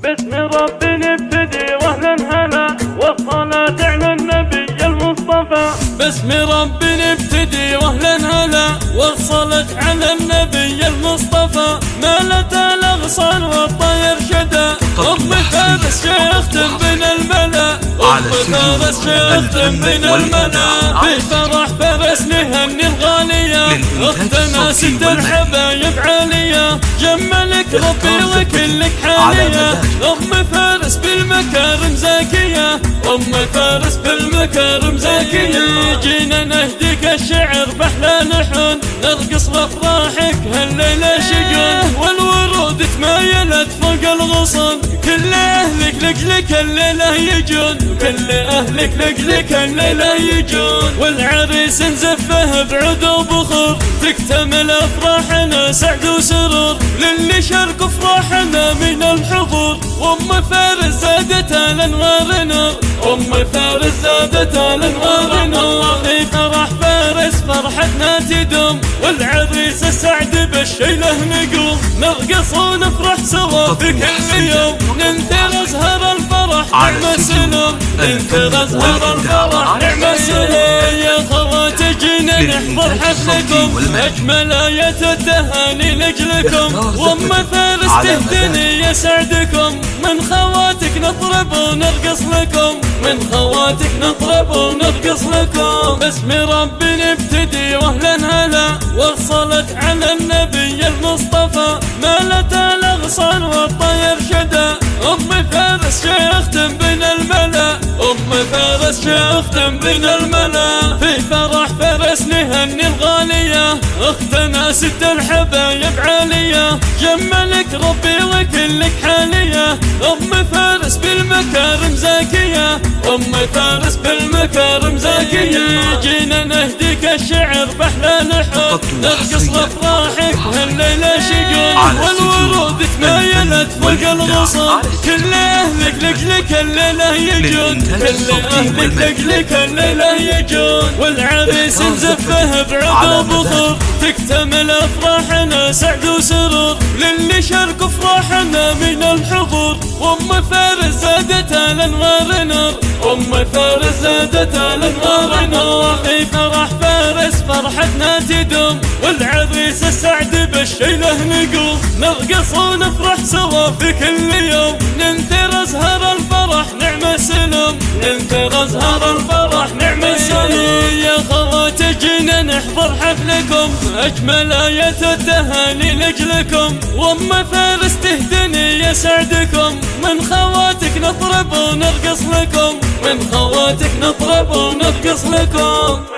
باسم ربي نبتدي واهلا هلا والصلاة على النبي المصطفى. باسم ربي نبتدي واهلا هلا والصلاة على النبي المصطفى. مالت الاغصان والطير شدا ام فارس شيختم بين الملا ام فارس شيختم بين الملا. في فرح فارس نهني الغالية اختنا ست الحبايب عالية جملك ربي وكلك حالية. ام فارس بالمكارم زاكية ام فارس بالمكارم زاكية. جينا نهديك الشعر بأحلى لحن نرقص لافراحك هالليلة شجون والورود تمايلت فوق الغصن. كل اهلك لك الليلة يجون كل اهلك لك الليلة يجون. والعريس نزفه بعود وبخور تكتمل افراحنا سعد وسرور للي شاركوا افراحنا من الحضور. وام فارس زادت الانوار نور ام فارس زادت الانوار نور. في فرح فارس فرحتنا تدوم والعريس السعد بالشيله نقوم نرقص ونفرح سوا في كل يوم. ننثر ازهر الفرح نعم سلام ننثر ازهر الفرح نعم سلام. يا خوات جينا نحضر حفلكم اجمل آية التهاني لاجلكم. وام فارس تهدني يسعدكم من خواتك نطرب ونرقص لكم من خواتك نطرب ونرقص لكم. باسم ربي نبتدي واهلا هلا والصلاة على النبي المصطفى. مالت الاغصان والطير شدا ام فارس شيختم بين الملا ام فارس شيختم بين الملا. في فرح فارس نهني الغالية اختنا ست الحبايب عالية جملك ربي وكلك حالية. ام فارس بالمكارم زاكية ام فارس بالمكارم زاكية. جينا نهديك الشعر بأحلى لحن نرقص لافراحك هالليلة شجون والورود تمايلت فوق الغصن. كل اهلك لك الليلة يجون كل اهلك لك الليلة يجون. والعريس نزفه بعود وبخور تكتمل افراحنا سعد وسرور للي شاركوا افراحنا من الحضور. وام فارس زادت الانوار نور ام فارس زادت الانوار نور. في فرح فارس فرحتنا تدوم والعريس السعد بالشيله نقوم نرقص ونفرح سوا في كل يوم. ننثر ازهر الفرح نعم سلام ننثر ازهر الفرح نعم سلام. يا خوات جينا نحضر حفلكم اجمل آية التهاني لاجلكم. وام فارس تهدني يسعدكم من خواتك نطرب ونرقص لكم من خواتك نطرب ونرقص لكم.